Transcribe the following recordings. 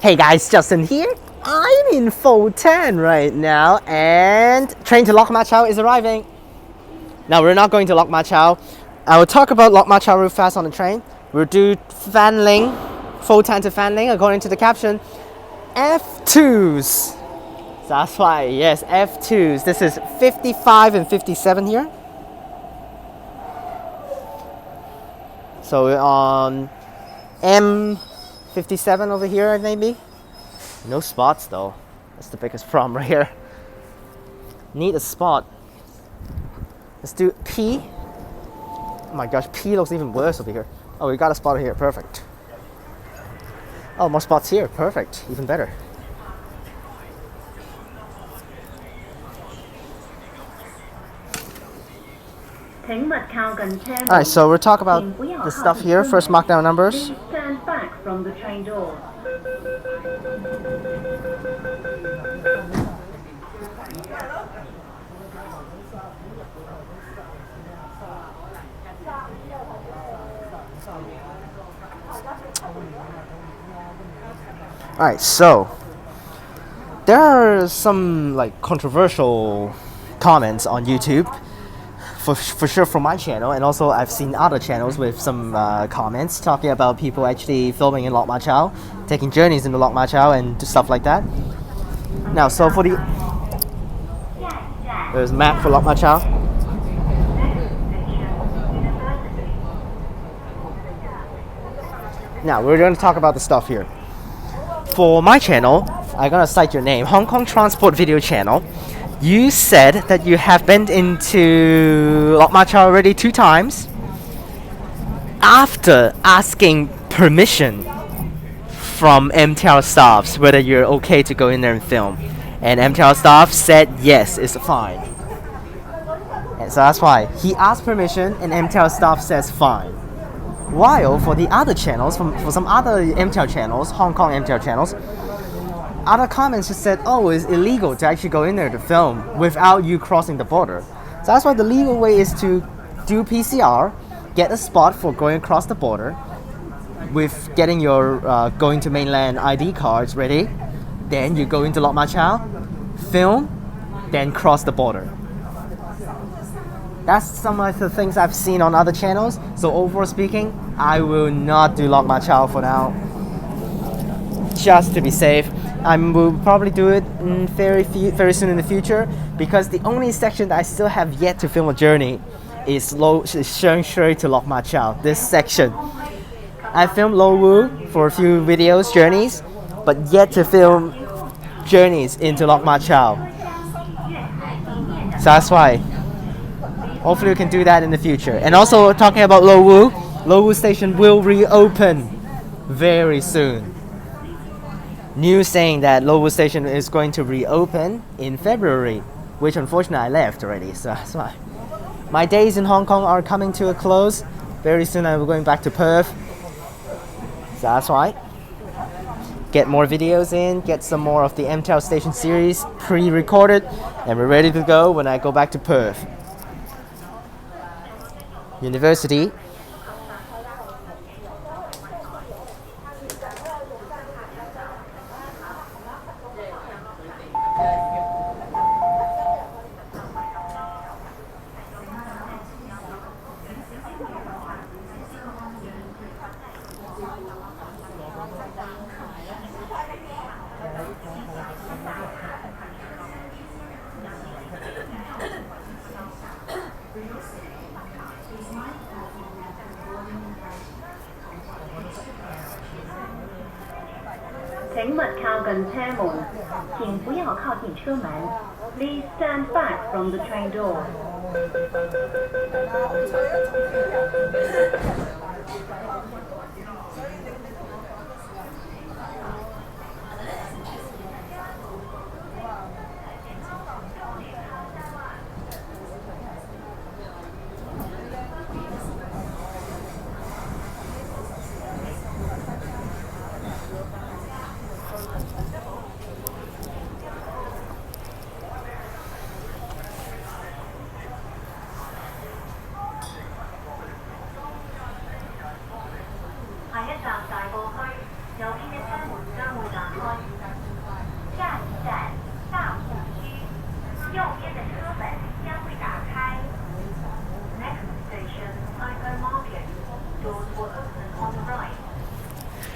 Hey guys, Justin here. I'm in Rotem right now and train to Lok Ma Chau is arriving. Now we're not going to Lok Ma Chau. I will talk about Lok Ma Chau real fast on the train. We'll do Fanling, Rotem to Fanling according to the caption. F2s. So that's why, yes, F2s. This is 55 and 57 here. So we're on M57 over here maybe. No spots though. That's the biggest problem right here. Need a spot. Let's do P. Oh my gosh, P looks even worse over here. Oh, we got a spot here. Perfect. Oh, more spots here. Perfect. Even better. Alright, so we'll talk about the stuff here. First, markdown numbers. Please stand back from the train doors. Alright, so there are some like controversial comments on YouTube. For sure from my channel, and also I've seen other channels with some comments talking about people actually filming in Lok Ma Chau, taking journeys into Lok Ma Chau and stuff like that. Now, so for the there's a map for Lok Ma Chau. Now we're going to talk about the stuff here. For my channel, I'm gonna cite your name, Hong Kong Transport Video Channel. You said that you have been into Lok Ma Chau already 2 times after asking permission from MTR staffs whether you're okay to go in there and film. And MTR staff said yes, it's fine. And so that's why he asked permission and MTR staff says fine. While for the other channels, for some other MTR channels, Hong Kong MTR channels, other comments just said, oh, it's illegal to actually go in there to film without you crossing the border. So that's why the legal way is to do PCR, get a spot for going across the border with getting your going to mainland ID cards ready. Then you go into Lok Ma Chau, film, then cross the border. That's some of the things I've seen on other channels. So overall speaking, I will not do Lok Ma Chau for now, just to be safe. I will probably do it very soon in the future, because the only section that I still have yet to film a journey is Sheung Shui to Lok Ma Chau. This section, I filmed Lo Wu for a few videos, journeys, but yet to film journeys into Lok Ma Chau. So that's why. Hopefully we can do that in the future. And also talking about Lo Wu station will reopen very soon. News saying that Lo Wu station is going to reopen in February, which unfortunately I left already, so that's why. My days in Hong Kong are coming to a close. Very soon I'm going back to Perth. So that's why. Get more videos in, get some more of the MTR station series pre-recorded, and we're ready to go when I go back to Perth University. Please stand back from the train doors.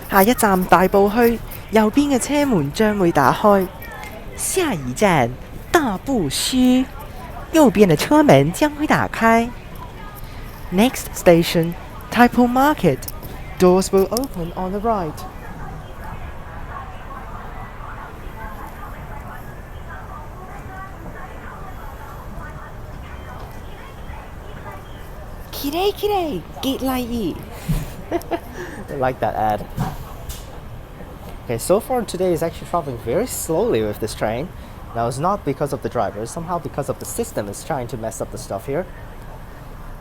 下一站大埔墟，右邊嘅車門將會打開。下一站大埔墟，右邊的車門將會打開。Next station, Taipo Market. Doors will open on the right. Kiddie, kiddie, get like I like that ad. Okay, so far today is actually traveling very slowly with this train. Now it's not because of the driver, somehow because of the system is trying to mess up the stuff here.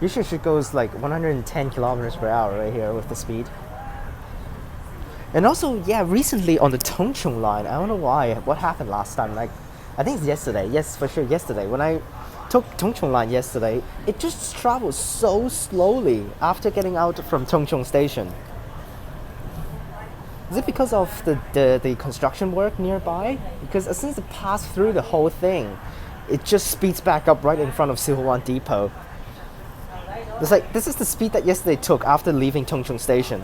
Usually it goes like 110 kilometers per hour right here with the speed. And also, yeah, recently on the Tongchong line, I don't know why, what happened last time, like, I think it's yesterday, yes, for sure, yesterday, when I took Tongchong line yesterday, it just travels so slowly after getting out from Tongchong station. Is it because of the construction work nearby? Because as soon as it passed through the whole thing, it just speeds back up right in front of Silhuan Depot. It's like, this is the speed that yesterday took after leaving Tongchong station.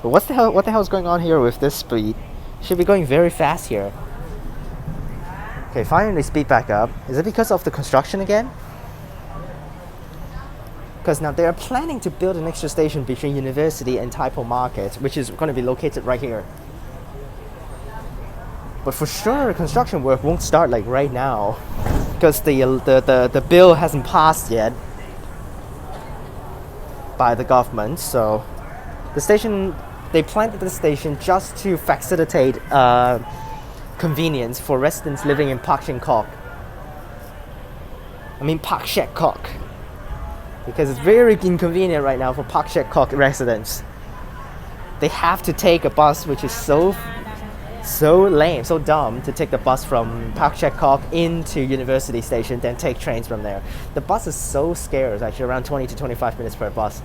But what the hell is going on here with this speed? Should be going very fast here. Okay, finally speed back up. Is it because of the construction again? Because now they are planning to build an extra station between University and Taipo Market, which is going to be located right here. But for sure, construction work won't start like right now, because the bill hasn't passed yet by the government. So the station, they planted the station just to facilitate convenience for residents living in Pak Shek Kok. Because it's very inconvenient right now for Pak Shek Kok residents. They have to take a bus, which is so lame, so dumb, to take the bus from Pak Shek Kok into University Station, then take trains from there. The bus is so scarce, actually, around 20 to 25 minutes per bus.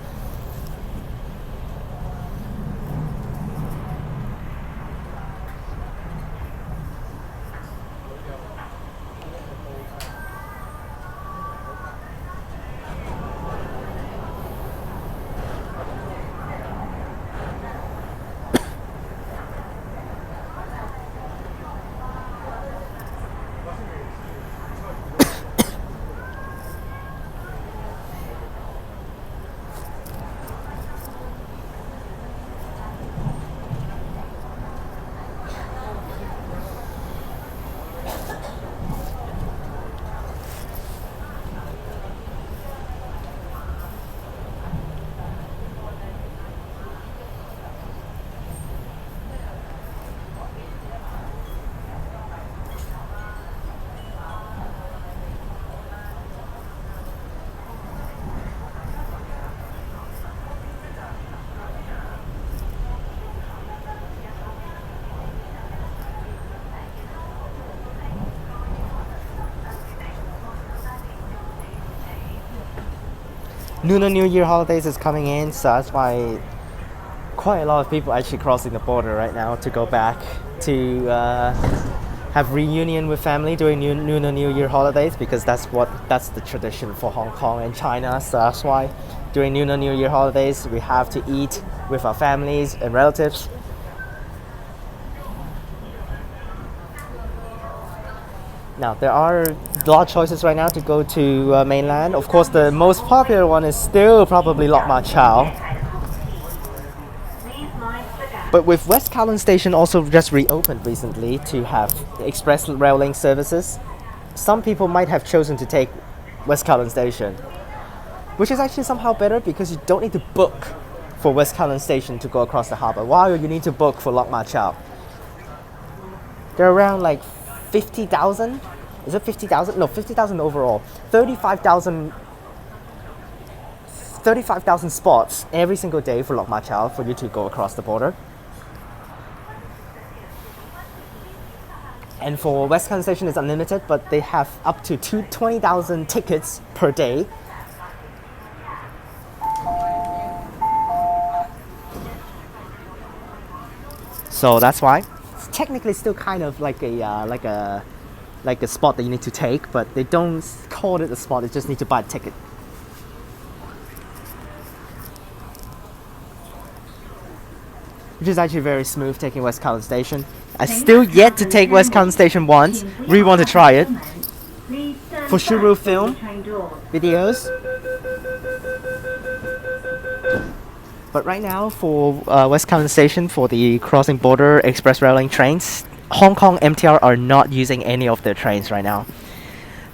Lunar New Year holidays is coming in, so that's why quite a lot of people actually crossing the border right now to go back to have reunion with family during Lunar New Year holidays, because that's the tradition for Hong Kong and China. So that's why during Lunar New Year holidays we have to eat with our families and relatives. Now, there are a lot of choices right now to go to mainland. Of course, the most popular one is still probably Lok Ma Chau. But with West Kowloon Station also just reopened recently to have express rail link services, some people might have chosen to take West Kowloon Station, which is actually somehow better because you don't need to book for West Kowloon Station to go across the harbour, while you need to book for Lok Ma Chau. They're around like 50,000. Is it 50,000? No, 50,000 overall. 35,000 spots every single day for Lok Ma Chau for you to go across the border. And for West Kowloon Station it's unlimited, but they have up to 20,000 tickets per day. So that's why it's technically still kind of like a spot that you need to take, but they don't call it a spot, you just need to buy a ticket. which is actually very smooth taking West Kowloon Station. I still yet to take West Kowloon Station once. Really want to try it. For Shuru film videos. But right now for West Kowloon Station, for the crossing border express rail link trains, Hong Kong MTR are not using any of their trains right now.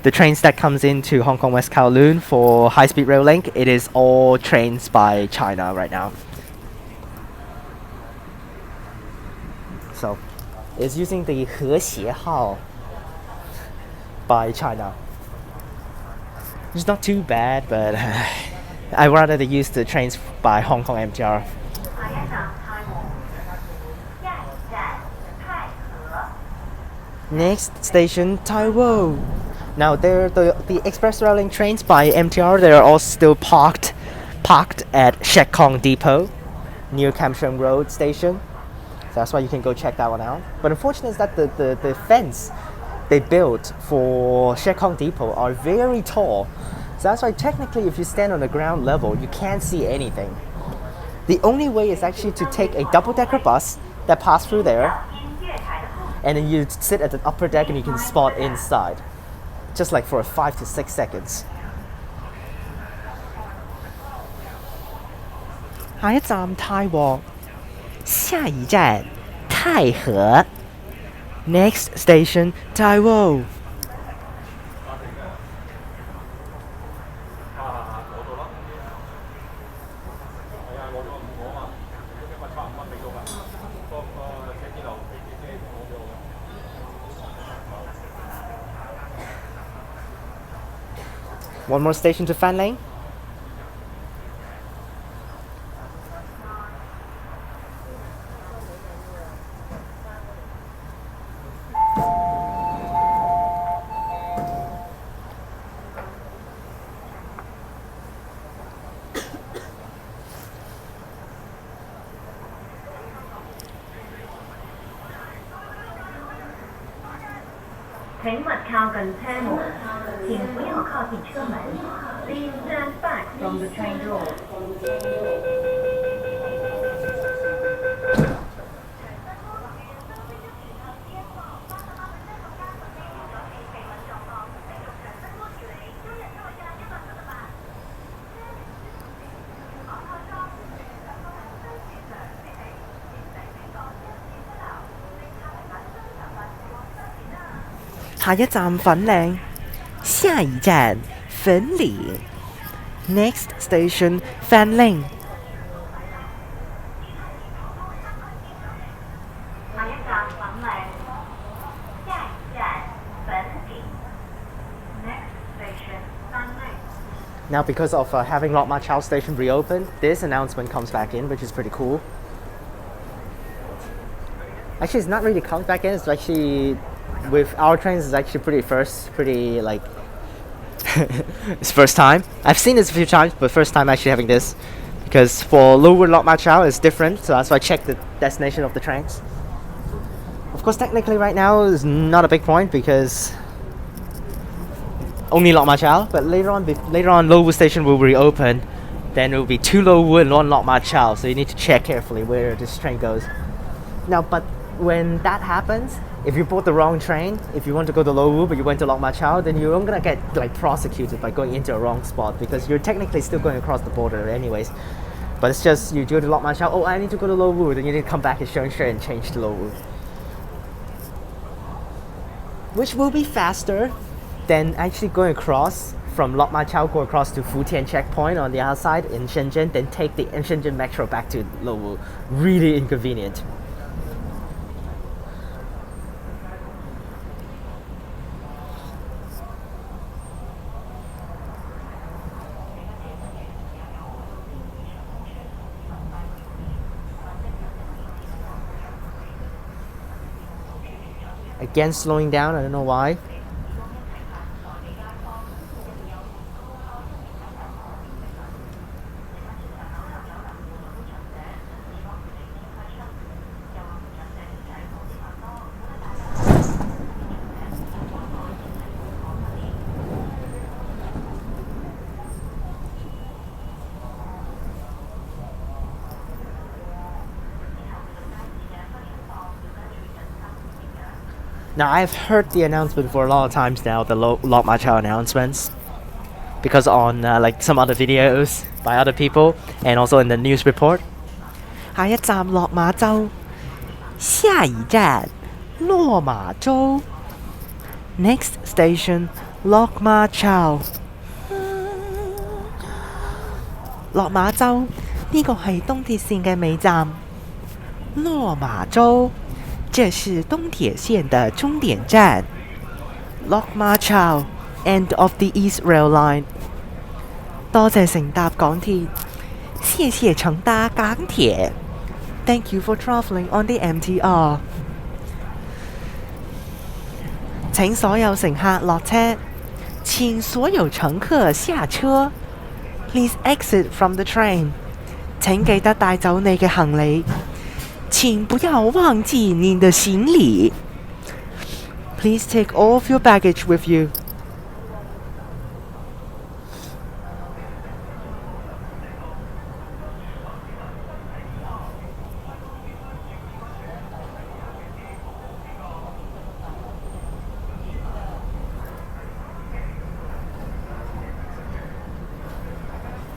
The trains that comes into Hong Kong West Kowloon for high-speed rail link, it is all trains by China right now. So, it's using the 和谐号 by China. It's not too bad, but I'd rather they use the trains by Hong Kong MTR. Next station, Taiwo. Now, the express rail link trains by MTR, they are all still parked at Shek Kong Depot near Kam Sheung Road station. So that's why you can go check that one out. But unfortunately, is that the fence they built for Shek Kong Depot are very tall. So that's why technically, if you stand on the ground level, you can't see anything. The only way is actually to take a double-decker bus that passes through there, and then you sit at the upper deck and you can spot inside, just like for 5 to 6 seconds. 下一站泰和，下一站太和。Next station, Taiwo. One more station to Fanling. Terminus. 请不要靠近车门. Please stand back from the train door. Next station, Fanling. Now, because of having Lok Ma Chau station reopened, this announcement comes back in, which is pretty cool. Actually, it's not really comes back in. It's actually with our trains. It's actually pretty like it's first time. I've seen this a few times, but first time actually having this, because for lower Lok Ma Chau it's different. So that's why I checked the destination of the trains. Of course, technically right now is not a big point because only Lok Ma Chau. But later on, Lowu station will reopen. Then it will be 2 Lowu and 1 Lok Ma Chau. So you need to check carefully where this train goes. Now, but when that happens, if you bought the wrong train, if you want to go to Lowu but you went to Lok Ma Chau, then you're gonna get like prosecuted by going into a wrong spot, because you're technically still going across the border anyways. But it's just you go to Lok Ma Chau, oh I need to go to Lowu, then you need to come back to Sheung and change to Lowu, which will be faster than actually going across from Lok Ma Chau, go across to Futian checkpoint on the other side in Shenzhen, then take the Shenzhen metro back to Lowu. Really inconvenient. Again slowing down, I don't know why. Now I've heard the announcement for a lot of times now, the Lok Ma Chau announcements, because on like some other videos by other people and also in the news report. 下一站落馬洲，下一站落馬洲。Next station, Lok Ma Chau. 落馬洲呢個係東鐵線嘅尾站。落馬洲，這是東鐵線的終點站。Lok Ma Chau, end of the East Rail Line. 多謝乘搭港鐵，謝謝乘搭港鐵。Thank you for traveling on the MTR. 請所有乘客落車，請所有乘客下車。Please exit from the train. 請記得帶走你嘅行李，請不要忘記你的行李。Please take all of your baggage with you.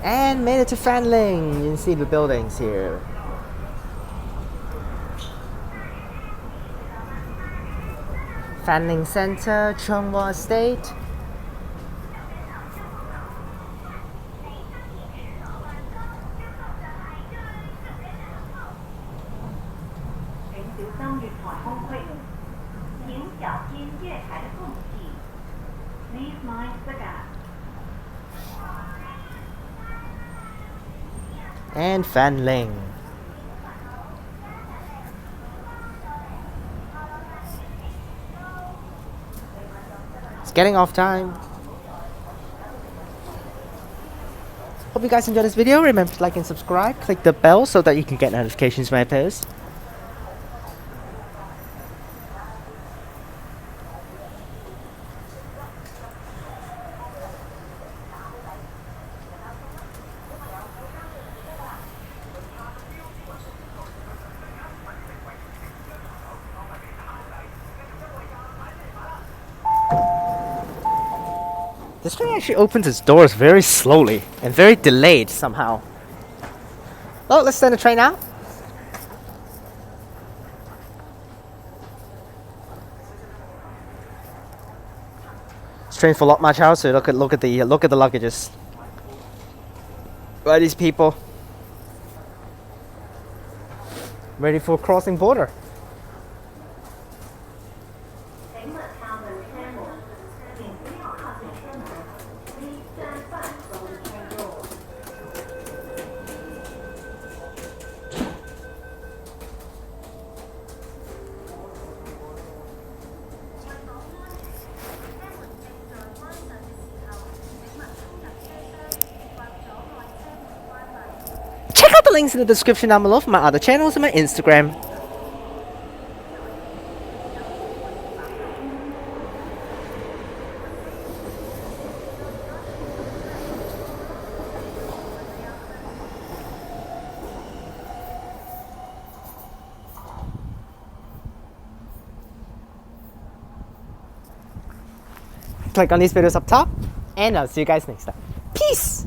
And made it to Fanling. You can see the buildings here. Fanling Center, TransWa Estate. Please mind the gap. And Fanling. It's getting off time. Hope you guys enjoyed this video. Remember to like and subscribe. Click the bell so that you can get notifications when I post. This train actually opens its doors very slowly and very delayed somehow. Oh, let's send the train out. It's train for Lok Ma Chau, so look at the luggages. Where are these people? Ready for crossing border. Check out the links in the description down below for my other channels and my Instagram. Click on these videos up top, and I'll see you guys next time. Peace!